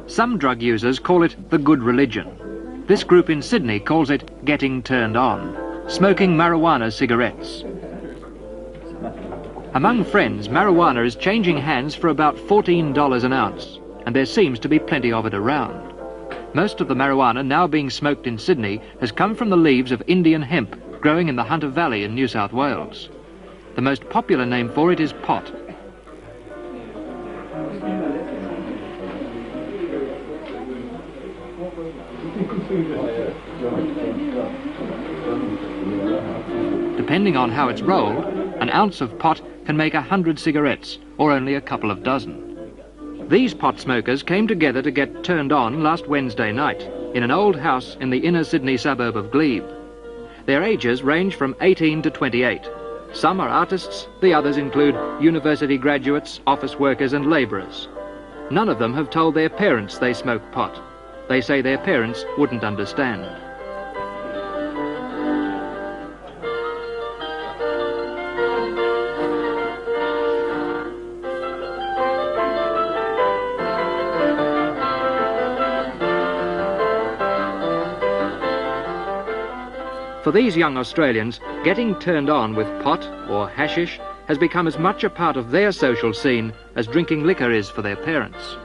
Some drug users call it the good religion. This group in Sydney calls it getting turned on, smoking marijuana cigarettes. Among friends, marijuana is changing hands for about $14 an ounce, and there seems to be plenty of it around. Most of the marijuana now being smoked in Sydney has come from the leaves of Indian hemp growing in the Hunter Valley in New South Wales. The most popular name for it is pot. Depending on how it's rolled, an ounce of pot can make 100 cigarettes, or only a couple of dozen. These pot smokers came together to get turned on last Wednesday night in an old house in the inner Sydney suburb of Glebe. Their ages range from 18 to 28. Some are artists, the others include university graduates, office workers and labourers. None of them have told their parents they smoke pot. They say their parents wouldn't understand. For these young Australians, getting turned on with pot or hashish has become as much a part of their social scene as drinking liquor is for their parents.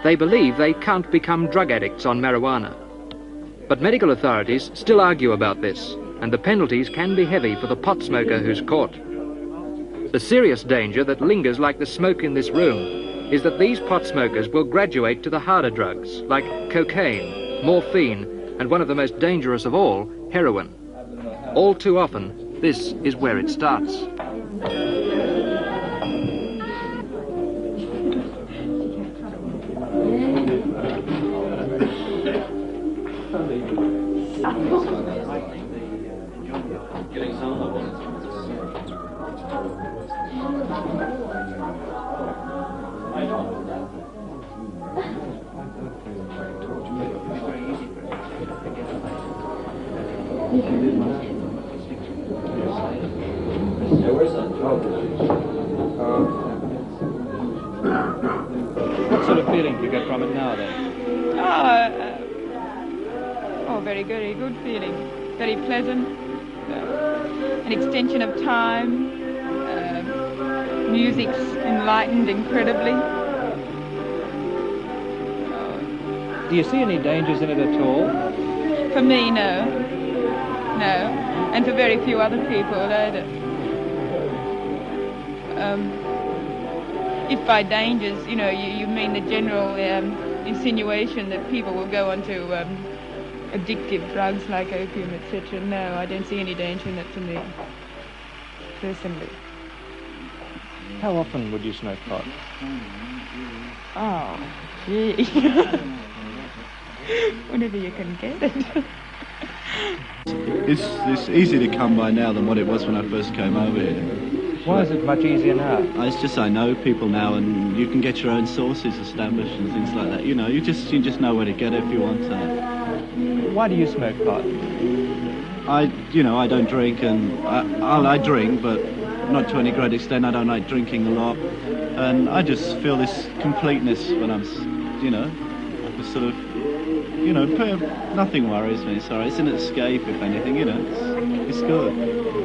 They believe they can't become drug addicts on marijuana. But medical authorities still argue about this, and the penalties can be heavy for the pot smoker who's caught. The serious danger that lingers like the smoke in this room is that these pot smokers will graduate to the harder drugs like cocaine, morphine, and one of the most dangerous of all, heroin. All too often, this is where it starts. What sort of feeling do you get from it now, then? Very good feeling. Very pleasant. An extension of time. Music's enlightened incredibly. Do you see any dangers in it at all? For me, no. No. And for very few other people either. If by dangers, you know, you mean the general insinuation that people will go on to addictive drugs like opium, etc. No, I don't see any danger in it for me, personally. How often would you smoke pot? Oh, gee. Whenever you can get it. It's easier to come by now than what it was when I first came over here. Why is it much easier now? It's just I know people now, and you can get your own sources established and things like that. You know, you just know where to get it if you want to. Why do you smoke pot? I don't drink, and I drink, but not to any great extent. I don't like drinking a lot, and I just feel this completeness when I'm, just sort of, nothing worries me. Sorry, it's an escape, if anything. It's good.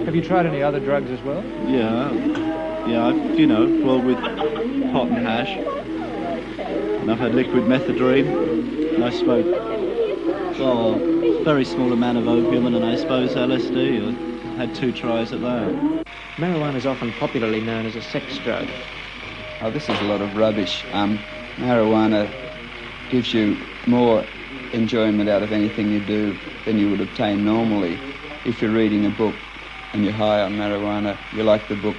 Have you tried any other drugs as well? Yeah, with pot and hash, and I've had liquid methadone, and I smoked, a very small amount of opium, and I suppose LSD. I had 2 tries at that. Marijuana is often popularly known as a sex drug. Oh, this is a lot of rubbish. Marijuana gives you more enjoyment out of anything you do than you would obtain normally. If you're reading a book and you're high on marijuana, you like the book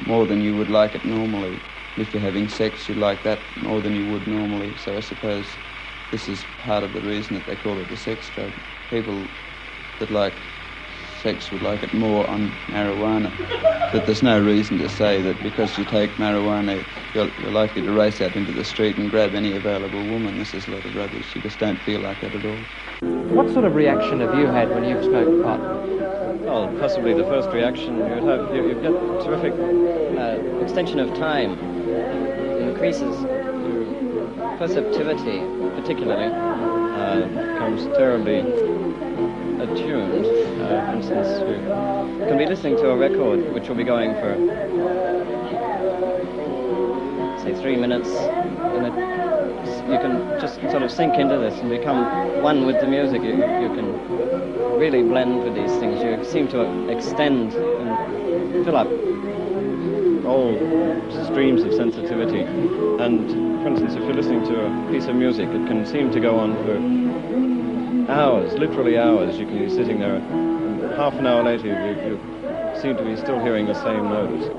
more than you would like it normally. If you're having sex, you like that more than you would normally. So I suppose this is part of the reason that they call it a sex drug. People that like sex would like it more on marijuana. That there's no reason to say that because you take marijuana, you're likely to race out into the street and grab any available woman. This is a lot of rubbish. You just don't feel like that at all. What sort of reaction have you had when you've smoked pot? Well, possibly the first reaction you'd hope. You've got terrific extension of time. It increases your perceptivity, particularly. Becomes terribly attuned. For instance, you can be listening to a record which will be going for, say, 3 minutes, and you can just sort of sink into this and become one with the music. You can really blend with these things. You seem to extend and fill up all streams of sensitivity. And, for instance, if you're listening to a piece of music, it can seem to go on for hours, literally hours. You can be sitting there, and half an hour later you seem to be still hearing the same notes.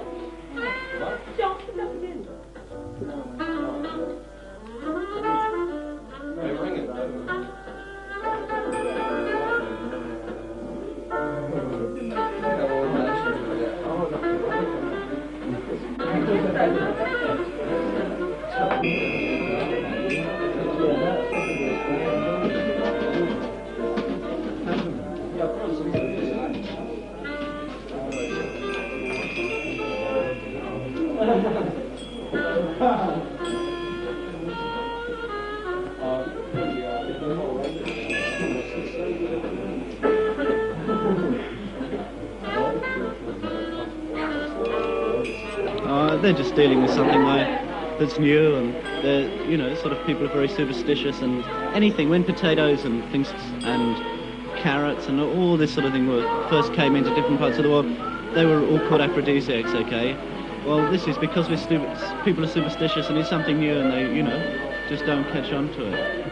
They're just dealing with something that's new, and they're, sort of people are very superstitious, and anything, when potatoes and things and carrots and all this sort of thing first came into different parts of the world, they were all called aphrodisiacs, okay? Well, this is because people are superstitious and it's something new, and they, just don't catch on to it.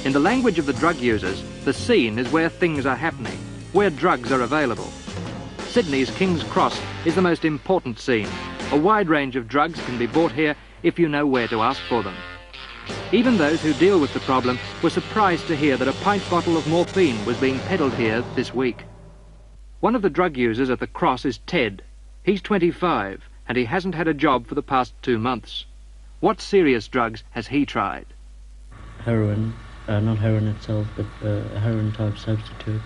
In the language of the drug users, the scene is where things are happening, where drugs are available. Sydney's King's Cross is the most important scene. A wide range of drugs can be bought here if you know where to ask for them. Even those who deal with the problem were surprised to hear that a pint bottle of morphine was being peddled here this week. One of the drug users at the Cross is Ted. He's 25 and he hasn't had a job for the past 2 months. What serious drugs has he tried? Heroin. Not heroin itself, but a heroin-type substitute,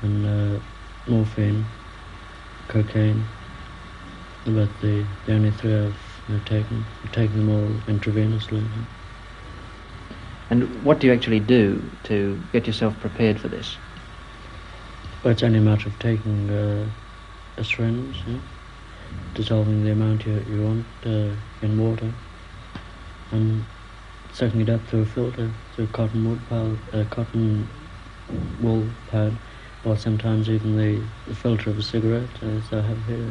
and morphine, cocaine. About the only three I've taken. I've taken them all intravenously. And what do you actually do to get yourself prepared for this? Well, it's only a matter of taking a syringe, dissolving the amount you want in water, and soaking it up through a filter, through a cotton wool pad, or sometimes even the filter of a cigarette, as I have here.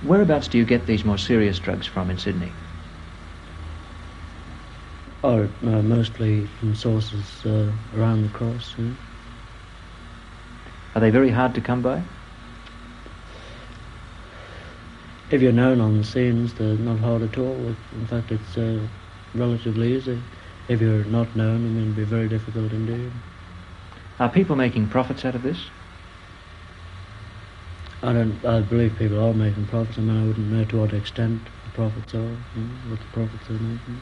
Whereabouts do you get these more serious drugs from in Sydney? Oh, mostly from sources around the Cross. Are they very hard to come by? If you're known on the scenes, they're not hard at all. In fact, it's relatively easy. If you're not known, it'd be very difficult indeed. Are people making profits out of this? I believe people are making profits. I wouldn't know to what extent the profits are, what the profits are making.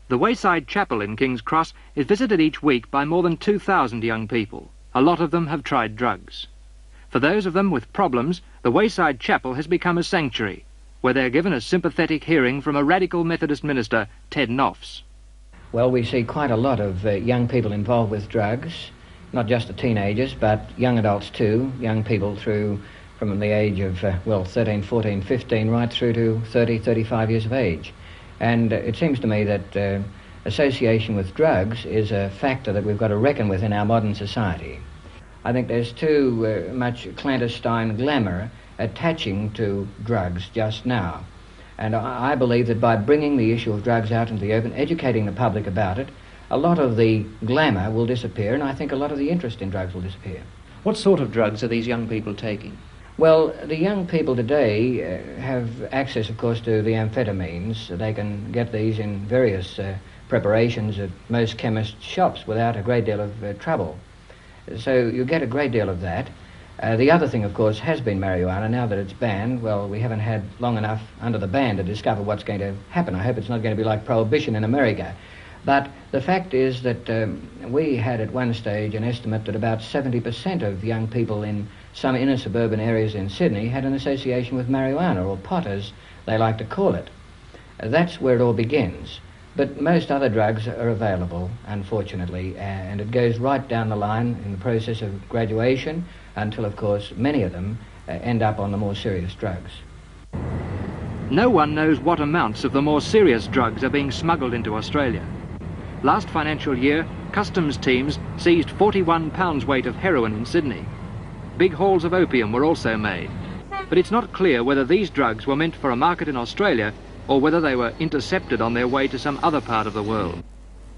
The Wayside Chapel in King's Cross is visited each week by more than 2,000 young people. A lot of them have tried drugs. For those of them with problems, the Wayside Chapel has become a sanctuary, where they're given a sympathetic hearing from a radical Methodist minister, Ted Knopfs. Well, we see quite a lot of young people involved with drugs, not just the teenagers, but young adults too, young people from the age of, 13, 14, 15, right through to 30, 35 years of age. And it seems to me that association with drugs is a factor that we've got to reckon with in our modern society. I think there's too much clandestine glamour attaching to drugs just now. And I believe that by bringing the issue of drugs out into the open, educating the public about it, a lot of the glamour will disappear, and I think a lot of the interest in drugs will disappear. What sort of drugs are these young people taking? Well, the young people today have access, of course, to the amphetamines. They can get these in various preparations at most chemist shops without a great deal of trouble. So you get a great deal of that. The other thing, of course, has been marijuana. Now that it's banned, well, we haven't had long enough under the ban to discover what's going to happen. I hope it's not going to be like prohibition in America. But the fact is that we had at one stage an estimate that about 70% of young people in some inner suburban areas in Sydney had an association with marijuana, or pot as they like to call it. That's where it all begins. But most other drugs are available, unfortunately, and it goes right down the line in the process of graduation until, of course, many of them end up on the more serious drugs. No one knows what amounts of the more serious drugs are being smuggled into Australia. Last financial year, customs teams seized 41 pounds weight of heroin in Sydney. Big hauls of opium were also made. But it's not clear whether these drugs were meant for a market in Australia or whether they were intercepted on their way to some other part of the world.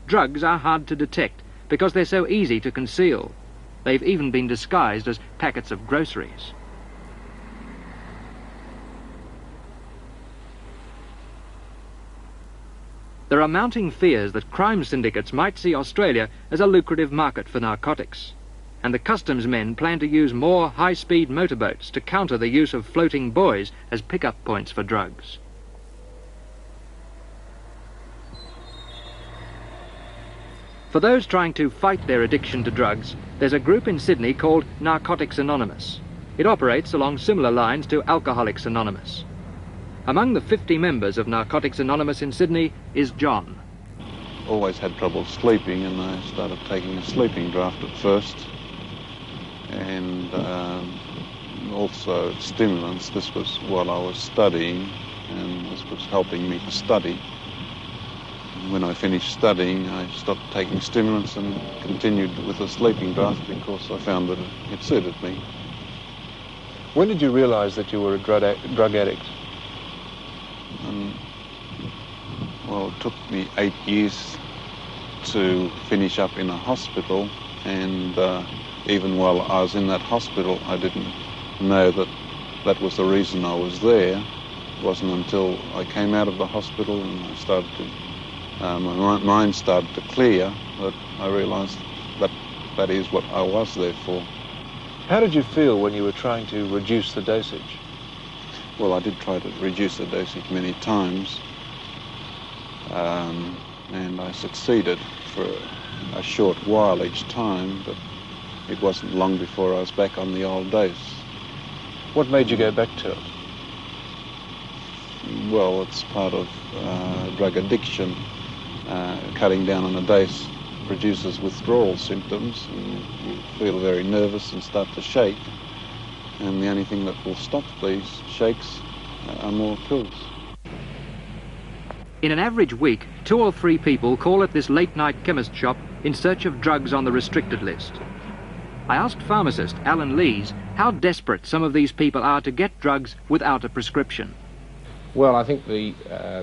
Drugs are hard to detect because they're so easy to conceal. They've even been disguised as packets of groceries. There are mounting fears that crime syndicates might see Australia as a lucrative market for narcotics, and the customs men plan to use more high-speed motorboats to counter the use of floating buoys as pick-up points for drugs. For those trying to fight their addiction to drugs, there's a group in Sydney called Narcotics Anonymous. It operates along similar lines to Alcoholics Anonymous. Among the 50 members of Narcotics Anonymous in Sydney is John. Always had trouble sleeping, and I started taking a sleeping draft at first, and also stimulants. This was while I was studying, and this was helping me to study. When I finished studying, I stopped taking stimulants and continued with a sleeping draft because I found that it suited me. When did you realise that you were a drug addict? Well, it took me 8 years to finish up in a hospital, and even while I was in that hospital, I didn't know that that was the reason I was there. It wasn't until I came out of the hospital and I started to my mind started to clear that I realised that that is what I was there for. How did you feel when you were trying to reduce the dosage? Well, I did try to reduce the dosage many times, and I succeeded for a short while each time, but it wasn't long before I was back on the old dose. What made you go back to it? Well, it's part of drug addiction. Cutting down on a dose produces withdrawal symptoms, and you feel very nervous and start to shake. And the only thing that will stop these shakes are more pills. In an average week, 2 or 3 people call at this late-night chemist shop in search of drugs on the restricted list. I asked pharmacist Alan Lees how desperate some of these people are to get drugs without a prescription. Well, I think the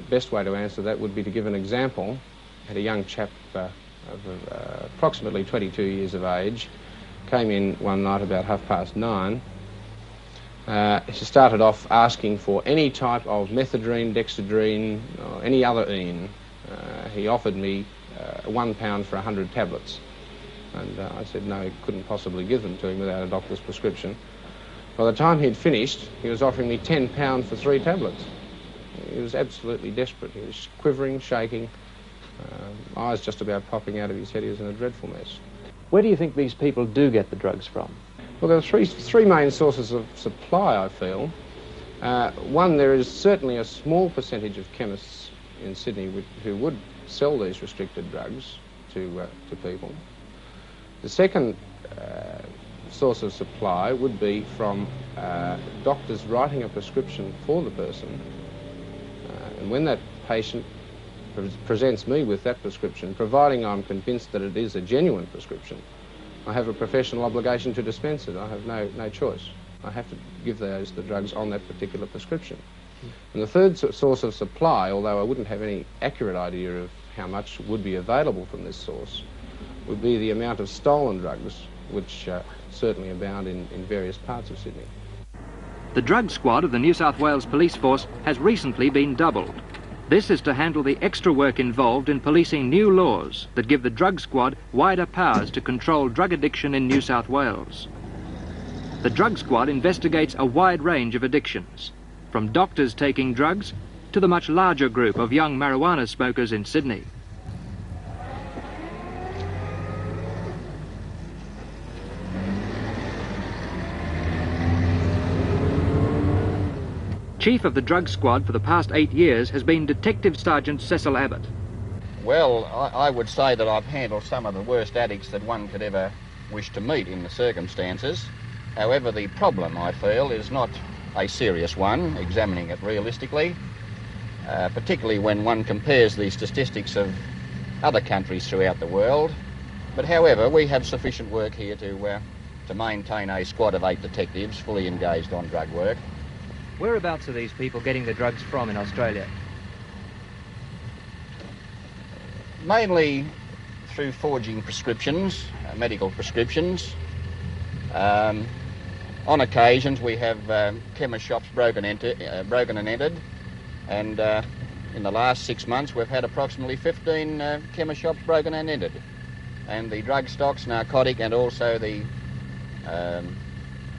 best way to answer that would be to give an example. I had a young chap of approximately 22 years of age, came in one night about 9:30. He started off asking for any type of methadone, dexedrine, or any other ine. He offered me £1 for 100 tablets. And I said no, he couldn't possibly give them to him without a doctor's prescription. By the time he'd finished, he was offering me £10 for 3 tablets. He was absolutely desperate. He was quivering, shaking, eyes just about popping out of his head. He was in a dreadful mess. Where do you think these people do get the drugs from? Well, there are three main sources of supply, I feel. One, there is certainly a small percentage of chemists in Sydney who would sell these restricted drugs to people. The second source of supply would be from doctors writing a prescription for the person. And when that patient presents me with that prescription, providing I'm convinced that it is a genuine prescription, I have a professional obligation to dispense it. I have no choice. I have to give the drugs on that particular prescription. And the third source of supply, although I wouldn't have any accurate idea of how much would be available from this source, would be the amount of stolen drugs, which certainly abound in various parts of Sydney. The drug squad of the New South Wales Police Force has recently been doubled. This is to handle the extra work involved in policing new laws that give the drug squad wider powers to control drug addiction in New South Wales. The drug squad investigates a wide range of addictions, from doctors taking drugs to the much larger group of young marijuana smokers in Sydney. Chief of the drug squad for the past 8 years has been Detective Sergeant Cecil Abbott. Well, I would say that I've handled some of the worst addicts that one could ever wish to meet in the circumstances. However, the problem, I feel, is not a serious one, examining it realistically, particularly when one compares the statistics of other countries throughout the world. But however, we have sufficient work here to maintain a squad of 8 detectives fully engaged on drug work. Whereabouts are these people getting the drugs from in Australia? Mainly through forging prescriptions, medical prescriptions. On occasions we have chemist shops broken and entered, and in the last 6 months we've had approximately 15 chemist shops broken and entered. And the drug stocks, narcotic and also the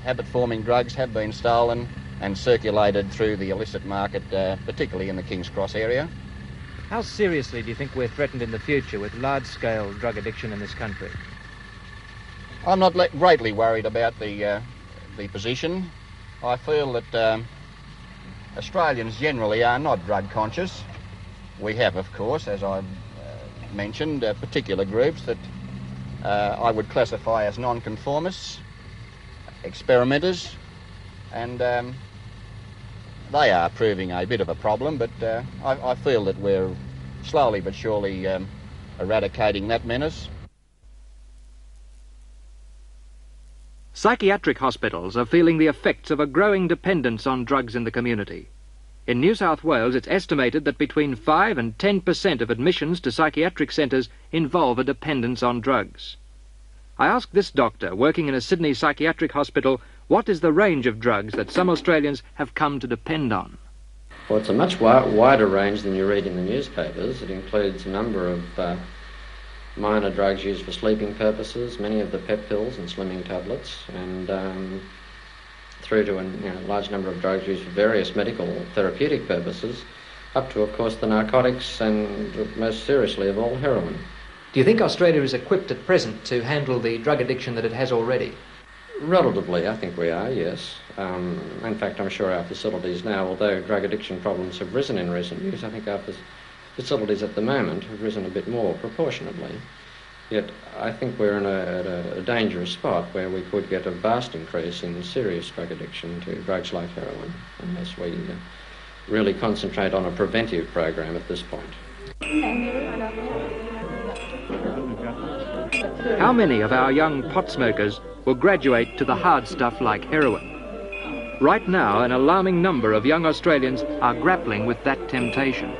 habit-forming drugs have been stolen and circulated through the illicit market, particularly in the King's Cross area. How seriously do you think we're threatened in the future with large-scale drug addiction in this country? I'm not greatly worried about the position. I feel that Australians generally are not drug conscious. We have, of course, as I've mentioned, particular groups that I would classify as non-conformists, experimenters, and they are proving a bit of a problem, but I feel that we're slowly but surely eradicating that menace. Psychiatric hospitals are feeling the effects of a growing dependence on drugs in the community. In New South Wales, it's estimated that between 5 and 10% of admissions to psychiatric centres involve a dependence on drugs. I asked this doctor, working in a Sydney psychiatric hospital, what is the range of drugs that some Australians have come to depend on? Well, it's a much wider range than you read in the newspapers. It includes a number of minor drugs used for sleeping purposes, many of the pep pills and slimming tablets, and through to a large number of drugs used for various medical therapeutic purposes, up to, of course, the narcotics and, most seriously of all, heroin. Do you think Australia is equipped at present to handle the drug addiction that it has already? Relatively, I think we are, yes. In fact, I'm sure our facilities now, although drug addiction problems have risen in recent years, I think our facilities at the moment have risen a bit more proportionately. Yet I think we're in a dangerous spot where we could get a vast increase in serious drug addiction to drugs like heroin unless we really concentrate on a preventive program at this point. How many of our young pot smokers will graduate to the hard stuff like heroin? Right now, an alarming number of young Australians are grappling with that temptation.